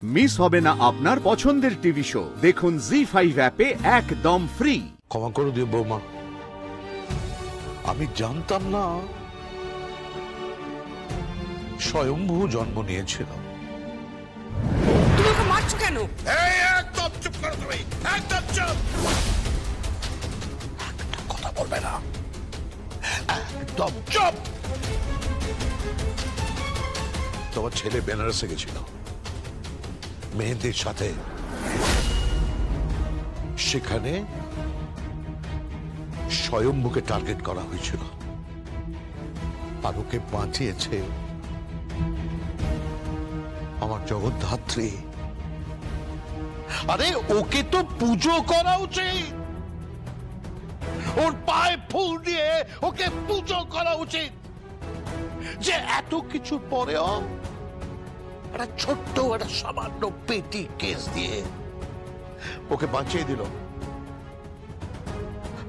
Miss হবে না আপনার পছন্দের টিভি শো। দেখুন জি5 অ্যাপে একদম ফ্রি। ক্ষমা করে দিও বৌমা, আমি জানতাম না স্বয়ম্ভু জন্ম নিয়েছিল। তুমি ওকে মারছো কেন? একদম চুপ করো তুমি, একদম চুপ। একটা কথা বলবে না, একদম চুপ। তোমার ছেলে বেনারসে গেছিল মেহেন্দির সাথে, সেখানে স্বয়ম্ভুকে টার্গেট করা হয়েছিল আর ওকে বাঁচিয়েছে আমার জগদ্ধাত্রী। আরে ওকে তো পুজো করা উচিত, ওর পায়ে ফুল দিয়ে ওকে পুজো করা উচিত, যে এত কিছু পরেও একটা ছোট্ট একটা সামান্য পেটি কেস দিয়ে ওকে বাঁচিয়ে দিল।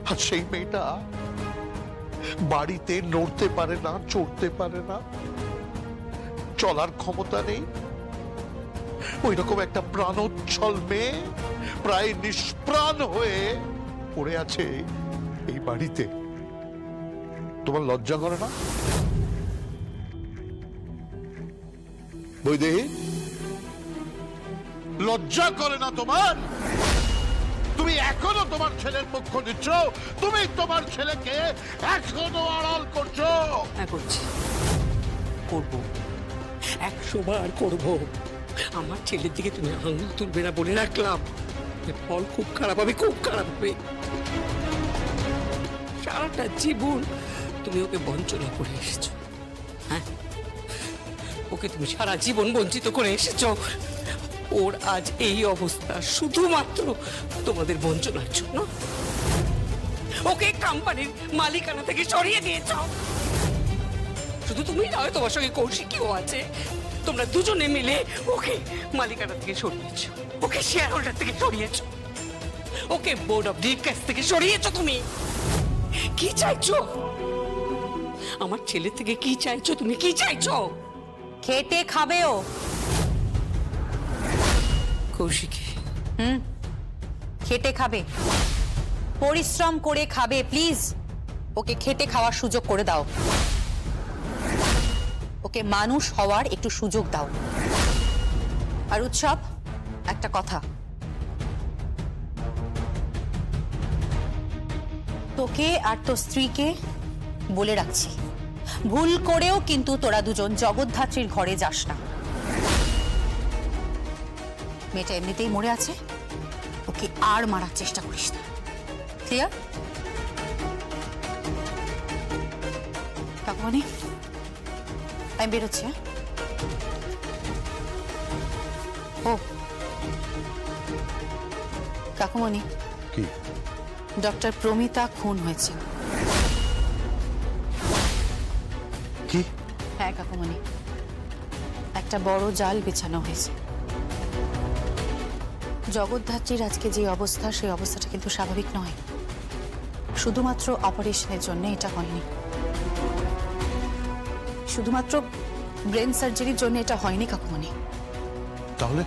আর সেই মেয়েটা বাড়িতে নড়তে পারে না, চড়তে পারে না, চলার ক্ষমতা নেই। ওই রকম একটা প্রাণোচ্ছল মেয়ে প্রায় নিষ্প্রাণ হয়ে পড়ে আছে এই বাড়িতে। তোমার লজ্জা করে না বৈদেহী? লজ্জা করে না তোমার? তুমি এখনো তোমার ছেলের পক্ষ নিচ্ছ, তুমি তোমার ছেলেকে এখনো আড়াল করছো। হ্যাঁ করছি, করবো, 100 বার করবো। আমার ছেলের দিকে তুমি আঙুল তুলবে না বলে রাখলাম, ফল খুব খারাপ হবে, খুব খারাপ হবে। সারাটা জীবন তুমি ওকে বঞ্চনা করে এসেছো। হ্যাঁ, ওকে তুমি সারা জীবন বঞ্চিত করে এসেছো। ওর আজ এই অবস্থা শুধুমাত্র তোমাদের বঞ্চনার জন্য। ওকে কোম্পানির মালিকানা থেকে সরিয়ে দিয়েছ। শুধু তুমি নয়, তোমার সঙ্গে কৌশিকীও আছে। তোমরা দুজনে মিলে ওকে মালিকানা থেকে সরিয়েছ, ওকে শেয়ার হোল্ডার থেকে সরিয়েছ, ওকে বোর্ড অফ ডিরেক্টরস থেকে সরিয়েছ। তুমি কি চাইছো? আমার ছেলে থেকে কি চাইছো? তুমি কি চাইছো? খেটে খাবে ও কৌশিকী। খেটে খাবে, পরিশ্রম করে খাবে। প্লিজ ওকে খেটে খাওয়ার সুযোগ করে দাও, ওকে মানুষ হওয়ার একটু সুযোগ দাও। আর উৎসব, একটা কথা, তোকে আর তোর স্ত্রীকে বলে রাখছি, ভুল করেও কিন্তু তোরা দুজন জগদ্ধাত্রীর ঘরে যাস না। মেয়েটা এমনিতেই মরে আছে, ওকে আর মারার চেষ্টা করিস না। ক্লিয়ার? কাকুমণি, আমি বেরোচ্ছি। ও কাকুমণি, কি? ডক্টর প্রমিতা খুন হয়েছে। কি? হ্যাঁ কাকুমণি, একটা বড় জাল বিছানো হয়েছে। জগদ্ধাত্রীর আজকে যে অবস্থা, সেই অবস্থাটা কিন্তু স্বাভাবিক নয়। শুধুমাত্র অপারেশনের জন্য এটা হয়নি, শুধুমাত্র ব্রেন সার্জারির জন্য এটা হয়নি কাকুমণি। তাহলে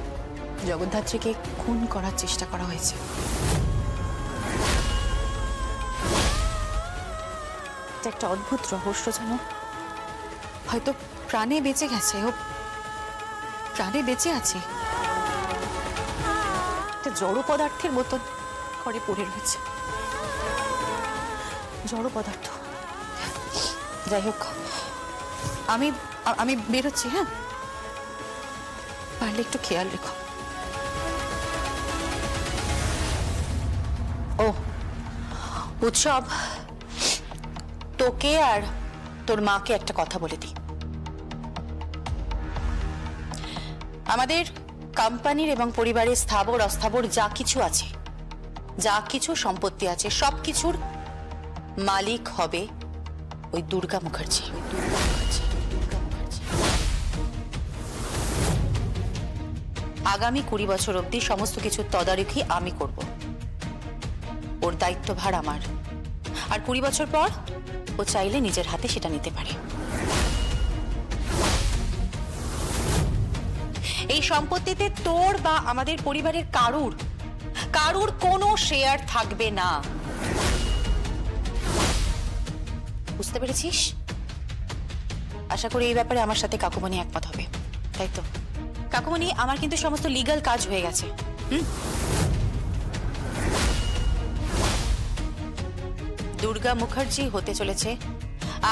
জগদ্ধাত্রীকে খুন করার চেষ্টা করা হয়েছে। এটা একটা অদ্ভুত রহস্য, জানো। হয়তো প্রাণে বেঁচে গেছে, ও প্রাণে বেঁচে আছে, একটা জড় পদার্থের মতন ঘরে পড়ে রয়েছে। জড় পদার্থ। যাই হোক, আমি আমি বেরোচ্ছি। হ্যাঁ, পারলে একটু খেয়াল রেখো। ও উৎসব, তোকে আর তোর মাকে একটা কথা বলে দিই। আমাদের কোম্পানির এবং পরিবারের স্থাবর অস্থাবর যা কিছু আছে, যা কিছু সম্পত্তি আছে, সবকিছুর মালিক হবে ওই দুর্গা মুখার্জি। আগামী 20 বছর অবধি সমস্ত কিছুর তদারকি আমি করব। ওর দায়িত্বভার আমার। আর 20 বছর পর ও চাইলে নিজের হাতে সেটা নিতে পারে। এই সম্পত্তিতে তোর বা আমাদের পরিবারের কারুর কোনো শেয়ার থাকবে না। বুঝতে পেরেছিস? আশা করি এই ব্যাপারে আমার সাথে কাকুমণি একমত হবে, তাই তো? কাকুমণি, আমার কিন্তু সমস্ত লিগ্যাল কাজ হয়ে গেছে। দুর্গা মুখার্জি হতে চলেছে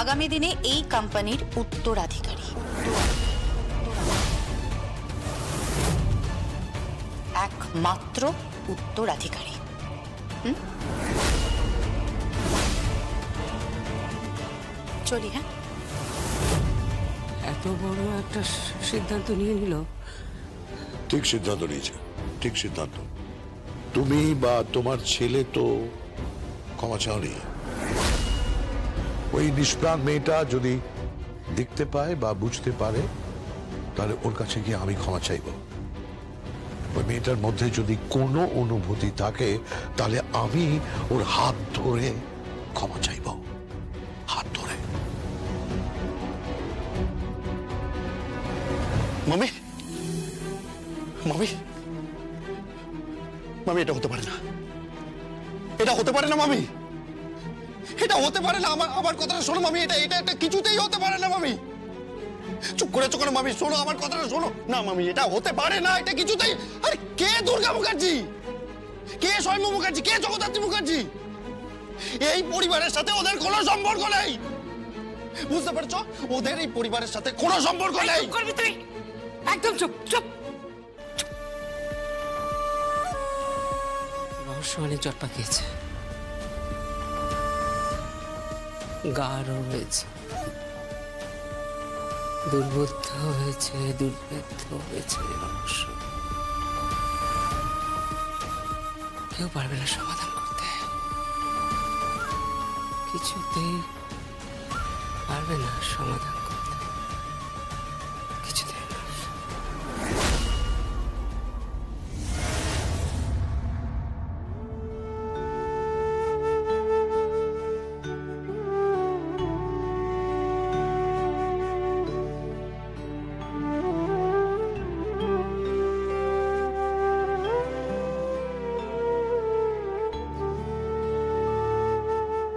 আগামী দিনে এই কোম্পানির উত্তরাধিকারী। একমাত্র উত্তরাধিকারী। চলি। হ্যাঁ, এত বড় একটা সিদ্ধান্ত নিয়ে নিল। ঠিক সিদ্ধান্ত নিয়েছে, ঠিক সিদ্ধান্ত। তুমি বা তোমার ছেলে তো ক্ষমা চাওনি। ওই নিষ্প্রাণ মেয়েটা যদি দেখতে পায় বা বুঝতে পারে, তাহলে ওর কাছে গিয়ে আমি ক্ষমা চাইব। ওই মেয়েটার মধ্যে যদি কোনো অনুভূতি থাকে, তাহলে আমি ওর হাত ধরে ক্ষমা চাইব, হাত ধরে। মামি, মামি, মামি, এটা হতে পারে না, এটা হতে পারে না মামি, এটা হতে পারে না। আমার কথাটা শোনো মামি, এটা কিছুতেই হতে পারে না মামি। চুপ করেছো কেন মামি? শোনো আমার কথাটা, শোনো না মামি, এটা হতে পারে না, এটা কিছুতেই। আরে কে দুর্গা মুখার্জি, কে স্বয়ং মুখার্জি, কে জগদ্ধাত্রী মুখার্জি? এই পরিবারের সাথে ওদের কোনো সম্পর্ক নেই, বুঝতে পারছো? ওদের এই পরিবারের সাথে কোনো সম্পর্ক নেই। করবি তুই? একদম চুপ চুপ। রহস্য অনেক জট পাকিয়েছে, গাঢ় হয়েছে, দুর্বোধ্য হয়েছে, দুর্ভেদ্য হয়েছে রহস্য। কেউ পারবে না সমাধান করতে, কিছুতেই পারবে না সমাধান করতে, কিছুতেই না।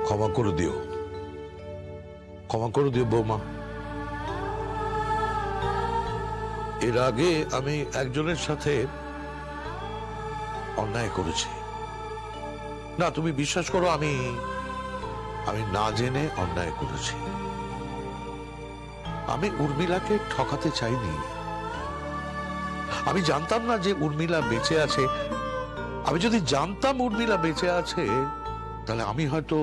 ক্ষমা করে দিও, ক্ষমা করে দিও বৌমা। এর আগে আমি একজনের সাথে অন্যায় করেছি। না, তুমি বিশ্বাস করো, আমি না জেনে অন্যায় করেছি। আমি উর্মিলাকে ঠকাতে চাইনি। আমি জানতাম না যে উর্মিলা বেঁচে আছে। আমি যদি জানতাম উর্মিলা বেঁচে আছে, তাহলে আমি হয়তো,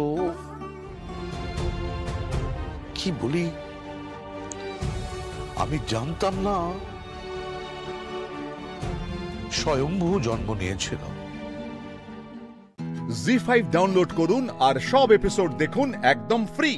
কি বলি, আমি জানতাম না স্বয়ম্ভু জন্ম নিয়েছিল। জি5 ডাউনলোড করুন আর সব এপিসোড দেখুন একদম ফ্রি।